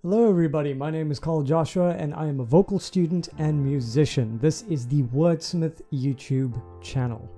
Hello everybody, my name is Carl Joshua and I am a vocal student and musician. This is the WordSmith YouTube channel.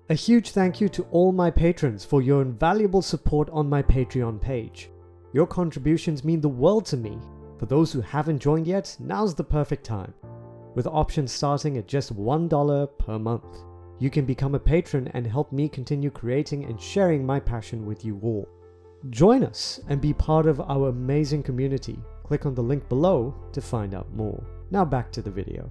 A huge thank you to all my patrons for your invaluable support on my Patreon page. Your contributions mean the world to me. For those who haven't joined yet, now's the perfect time. With options starting at just $1 per month. You can become a patron and help me continue creating and sharing my passion with you all. Join us and be part of our amazing community. Click on the link below to find out more. Now back to the video.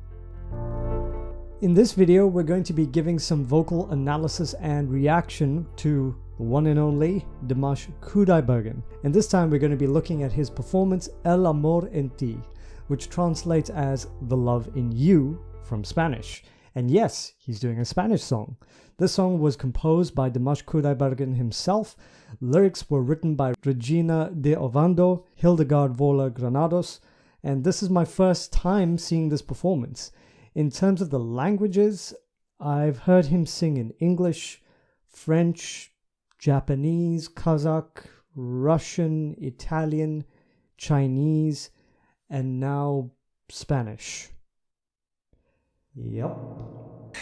In this video, we're going to be giving some vocal analysis and reaction to the one and only Dimash Kudaibergen. And this time we're going to be looking at his performance El Amor En Ti, which translates as The Love in You from Spanish. And yes, he's doing a Spanish song. This song was composed by Dimash Kudaibergen himself. Lyrics were written by Regina de Ovando, Hildegard Vola Granados, and this is my first time seeing this performance. In terms of the languages, I've heard him sing in English, French, Japanese, Kazakh, Russian, Italian, Chinese, and now Spanish. Yep.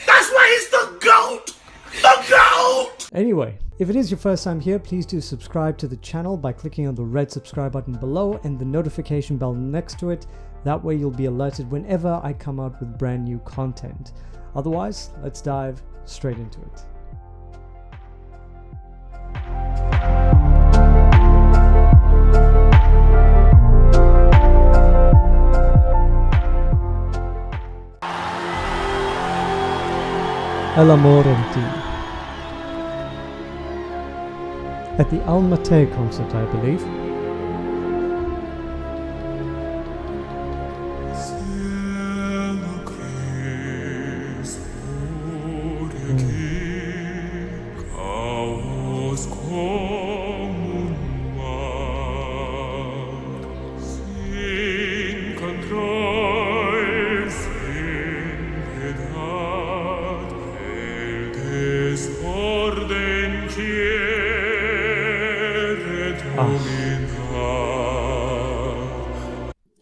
That's why he's the GOAT! The GOAT! Anyway, if it is your first time here, please do subscribe to the channel by clicking on the red subscribe button below and the notification bell next to it. That way you'll be alerted whenever I come out with brand new content. Otherwise, let's dive straight into it. El Amor En Ti. At the Almaty concert, I believe.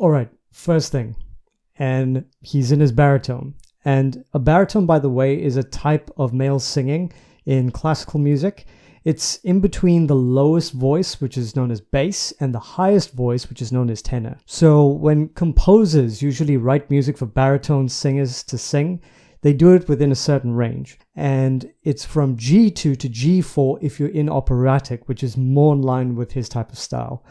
Alright, first thing, and he's in his baritone. And a baritone, by the way, is a type of male singing in classical music. It's in between the lowest voice, which is known as bass, and the highest voice, which is known as tenor. So when composers usually write music for baritone singers to sing, they do it within a certain range. And it's from G2 to G4 if you're in operatic, which is more in line with his type of style.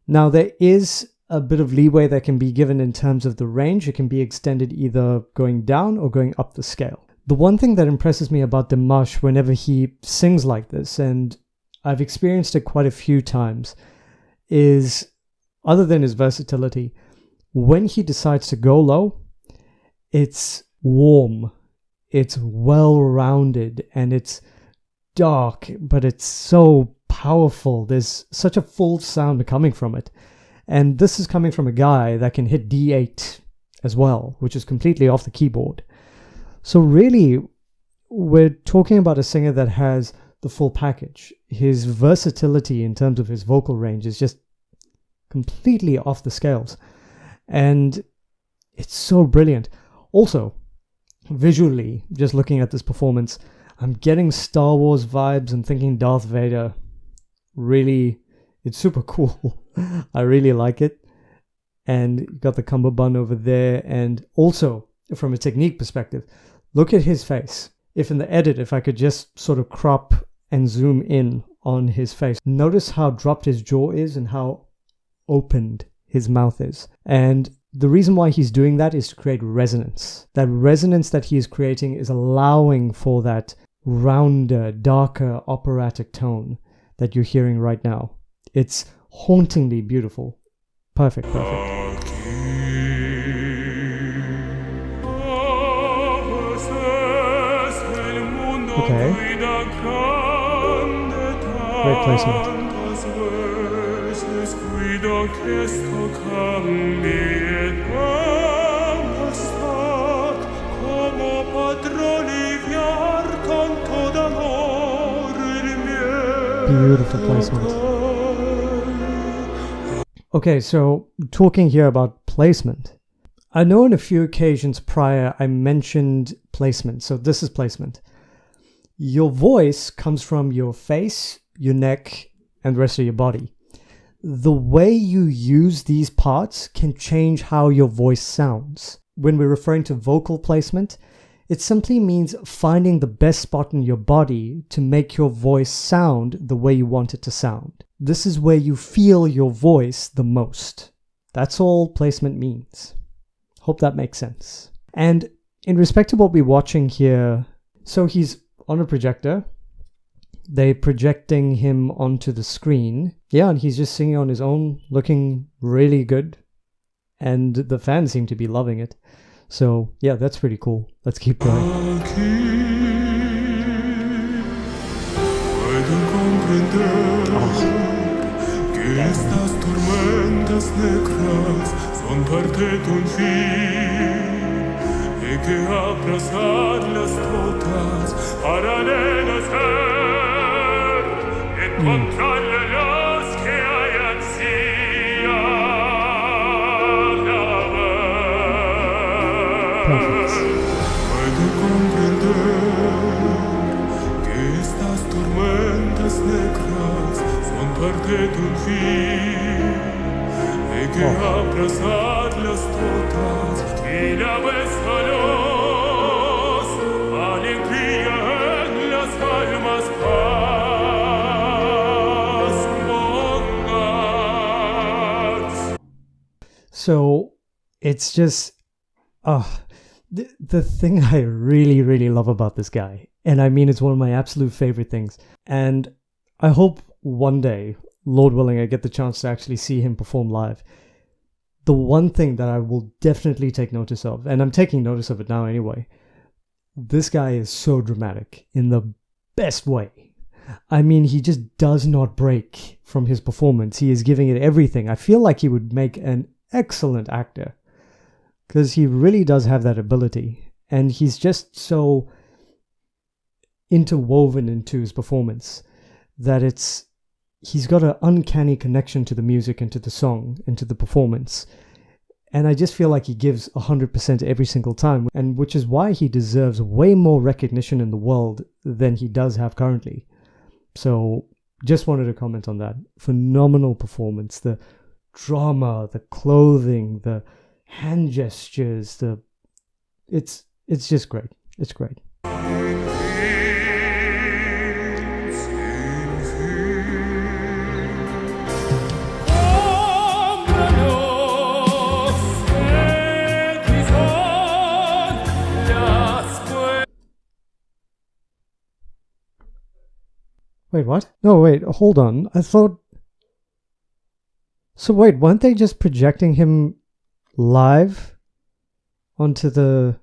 Now there is a bit of leeway that can be given in terms of the range. It can be extended either going down or going up the scale. The one thing that impresses me about Dimash whenever he sings like this, and I've experienced it quite a few times, is, other than his versatility, when he decides to go low, it's warm, it's well-rounded, and it's dark, but it's so powerful. There's such a full sound coming from it. And this is coming from a guy that can hit D8 as well, which is completely off the keyboard. So really, we're talking about a singer that has the full package. His versatility in terms of his vocal range is just completely off the scales. And it's so brilliant. Also, visually, just looking at this performance, I'm getting Star Wars vibes and thinking Darth Vader. Really, it's super cool. I really like it. And you got the cummerbund over there. And also, from a technique perspective, look at his face. If in the edit, if I could just sort of crop and zoom in on his face, notice how dropped his jaw is and how opened his mouth is. And the reason why he's doing that is to create resonance. That resonance that he is creating is allowing for that rounder, darker, operatic tone that you're hearing right now. It's hauntingly beautiful. Perfect, perfect. Okay. Great placement. Beautiful placement. Okay, so talking here about placement. I know on a few occasions prior I mentioned placement. So this is placement. Your voice comes from your face, your neck, and the rest of your body. The way you use these parts can change how your voice sounds. When we're referring to vocal placement, it simply means finding the best spot in your body to make your voice sound the way you want it to sound. This is where you feel your voice the most. That's all placement means. Hope that makes sense. And in respect to what we're watching here, so he's on a projector. They're projecting him onto the screen. Yeah, and he's just singing on his own, looking really good. And the fans seem to be loving it. So yeah, that's pretty cool. Let's keep going. Son parte d'un film e che abbracciar las totas paralelas encontrar los que hay ansía la puede comprender que estas tormentas negras son parte d'un film que abrazarlas todas y la besaros alegría en las almas paz pongas. So it's just the thing I really love about this guy, and I mean it's one of my absolute favorite things, and I hope one day, Lord willing, I get the chance to actually see him perform live. The one thing that I will definitely take notice of, and I'm taking notice of it now anyway, this guy is so dramatic in the best way. I mean, he just does not break from his performance. He is giving it everything. I feel like he would make an excellent actor because he really does have that ability. And he's just so interwoven into his performance that he's got an uncanny connection to the music and to the song and to the performance. And I just feel like he gives 100% every single time, and which is why he deserves way more recognition in the world than he does have currently. So just wanted to comment on that. Phenomenal performance. The drama, the clothing, the hand gestures, it's just great. It's great. Wait, what? No, wait, hold on. I thought... So wait, weren't they just projecting him live onto the...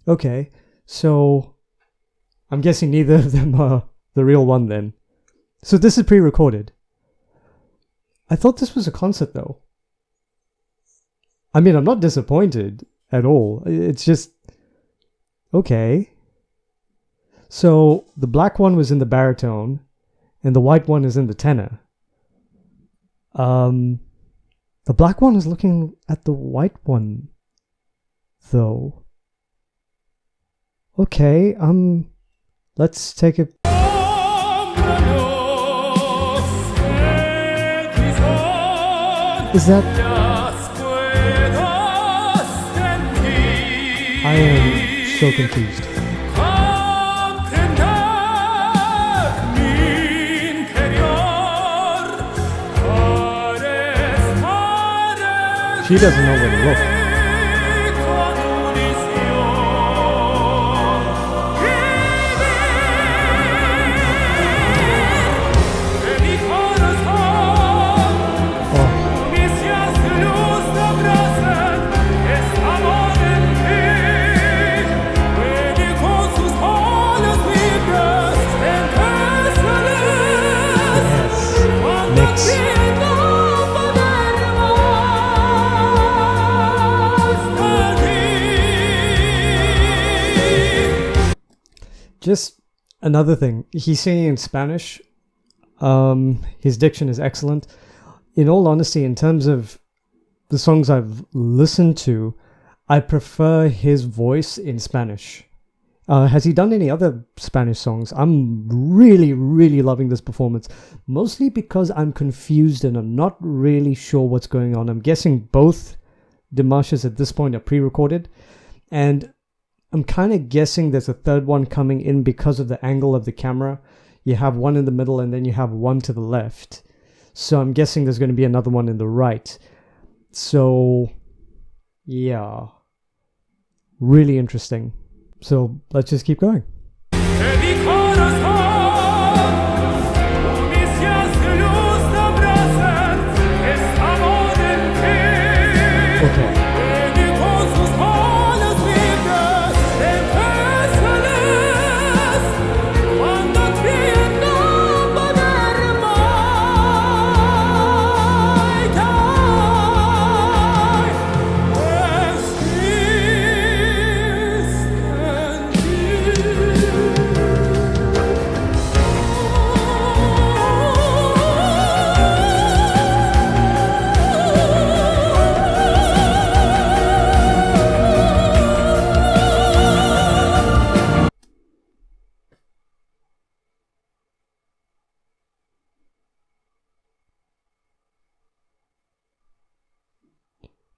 Okay, so I'm guessing neither of them are the real one then. So this is pre-recorded. I thought this was a concert though. I mean, I'm not disappointed at all. It's just... Okay. So the black one was in the baritone and the white one is in the tenor. The black one is looking at the white one though. Okay, let's take it. Is that... I am so confused. She doesn't know where to look. Just another thing, he's singing in Spanish. His diction is excellent. In all honesty, in terms of the songs I've listened to, I prefer his voice in Spanish. Has he done any other Spanish songs? I'm really, really loving this performance. Mostly because I'm confused and I'm not really sure what's going on. I'm guessing both Dimash's at this point are pre-recorded. And I'm kind of guessing there's a third one coming in because of the angle of the camera. You have one in the middle and then you have one to the left. So I'm guessing there's going to be another one in the right. So, yeah. Really interesting. So let's just keep going. Okay.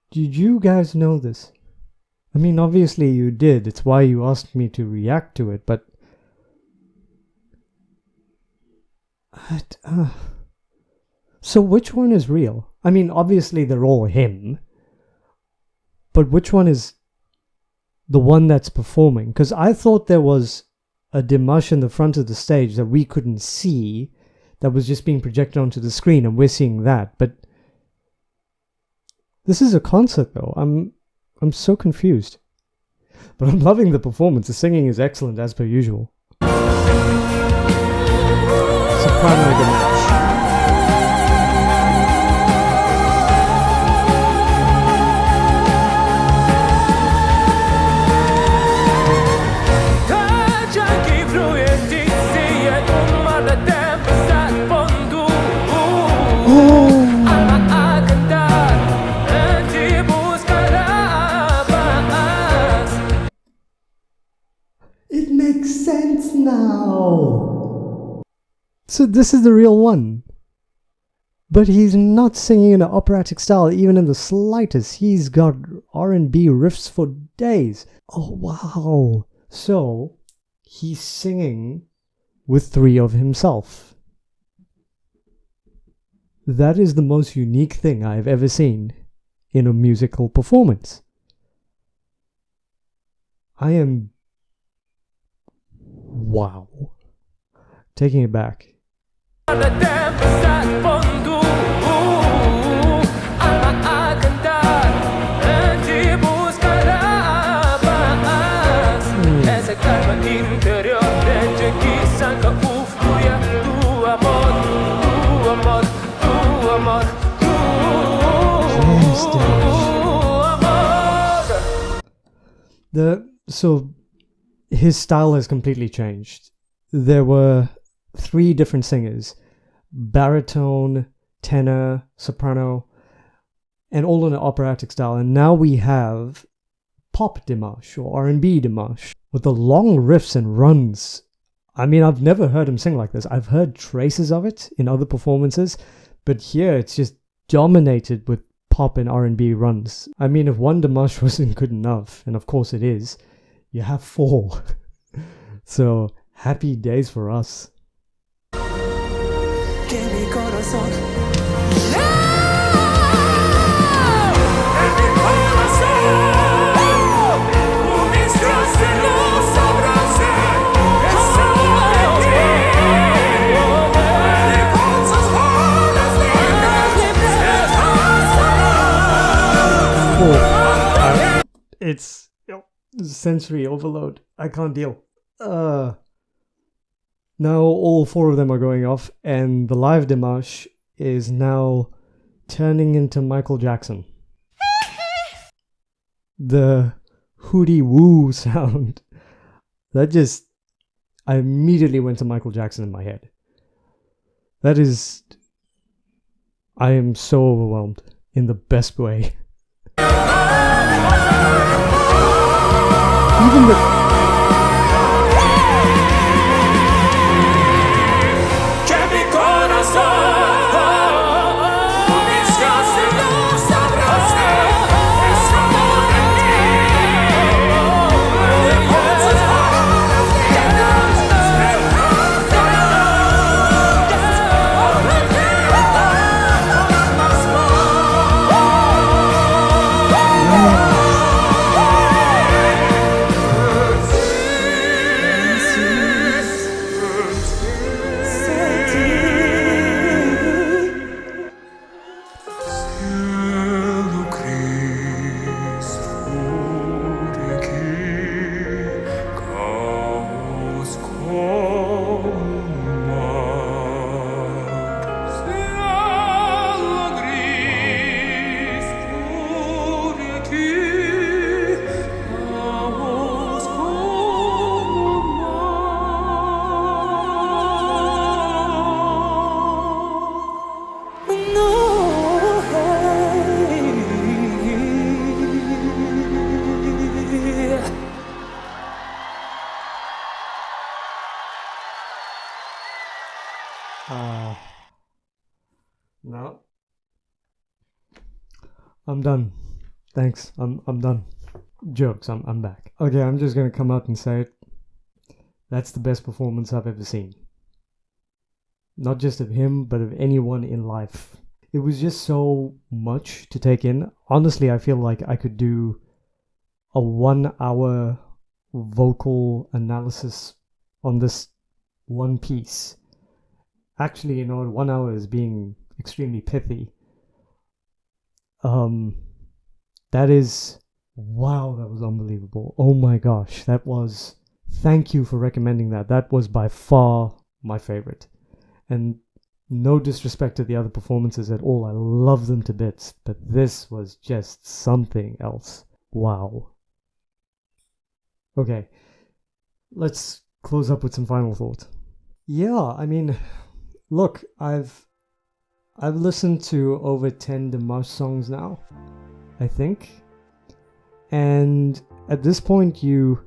Did you guys know this? I mean, obviously you did. It's why you asked me to react to it, but... So which one is real? I mean, obviously they're all him. But which one is the one that's performing? Because I thought there was a Dimash in the front of the stage that we couldn't see, that was just being projected onto the screen, and we're seeing that. But this is a concert, though. I'm so confused. But I'm loving the performance. The singing is excellent, as per usual. Soprano Dimash. It makes sense now. So this is the real one. But he's not singing in an operatic style even in the slightest. He's got R&B riffs for days. Oh wow. So he's singing with three of himself. That is the most unique thing I've ever seen in a musical performance. I am... wow. Taking it back. So his style has completely changed. There were three different singers: baritone, tenor, soprano, and all in an operatic style. And now we have pop Dimash or R&B Dimash with the long riffs and runs. I mean, I've never heard him sing like this. I've heard traces of it in other performances, but here it's just dominated with pop and R&B runs. I mean, if one Dimash wasn't good enough, and of course it is, you have four. So happy days for us. It's sensory overload. I can't deal. Now all four of them are going off, and the live Dimash is now turning into Michael Jackson. The hooty woo sound. That just... I immediately went to Michael Jackson in my head. That is... I am so overwhelmed in the best way. Even the... No. I'm done. Thanks. I'm done. Jokes. I'm back. Okay, I'm just gonna come out and say it. That's the best performance I've ever seen. Not just of him, but of anyone in life. It was just so much to take in. Honestly, I feel like I could do a 1 hour vocal analysis on this one piece. Actually, 1 hour is being extremely pithy. That is... Wow, that was unbelievable. Oh my gosh, that was... Thank you for recommending that. That was by far my favorite. And no disrespect to the other performances at all. I love them to bits. But this was just something else. Wow. Okay. Let's close up with some final thoughts. Yeah, I mean, look, I've listened to over 10 Dimash songs now, I think. And at this point, you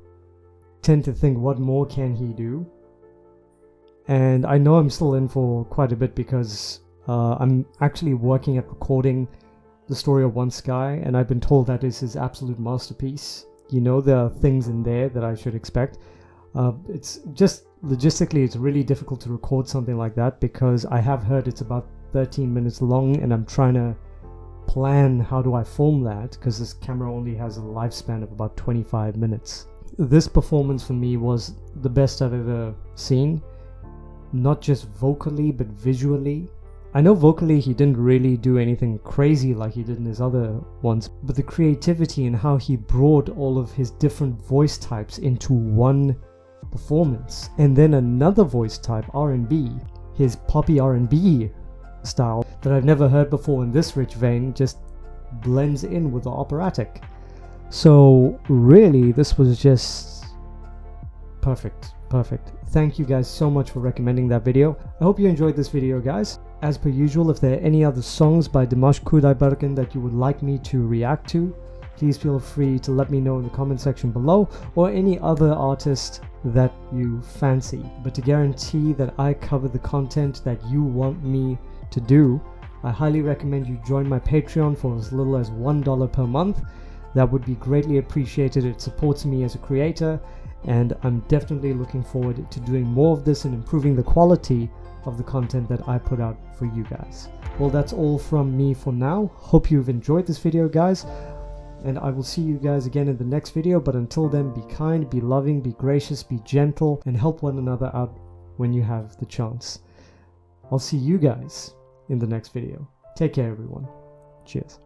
tend to think, what more can he do? And I know I'm still in for quite a bit because I'm actually working at recording The Story of One Sky, and I've been told that is his absolute masterpiece. There are things in there that I should expect. It's just logistically, it's really difficult to record something like that because I have heard it's about 13 minutes long, and I'm trying to plan how do I film that because this camera only has a lifespan of about 25 minutes. This performance for me was the best I've ever seen, not just vocally but visually. I know vocally he didn't really do anything crazy like he did in his other ones, but the creativity and how he brought all of his different voice types into one performance, and then another voice type, R&B, his poppy R&B style that I've never heard before in this rich vein, just blends in with the operatic. So really, this was just perfect. Thank you guys so much for recommending that video. I hope you enjoyed this video, guys. As per usual, if there are any other songs by Dimash Kudaibergen that you would like me to react to, please feel free to let me know in the comment section below, or any other artist that you fancy. But to guarantee that I cover the content that you want me to do, I highly recommend you join my Patreon for as little as $1 per month. That would be greatly appreciated. It supports me as a creator, and I'm definitely looking forward to doing more of this and improving the quality of the content that I put out for you guys. Well, that's all from me for now. Hope you've enjoyed this video, guys, and I will see you guys again in the next video. But until then, be kind, be loving, be gracious, be gentle, and help one another out when you have the chance. I'll see you guys in the next video. Take care, everyone. Cheers.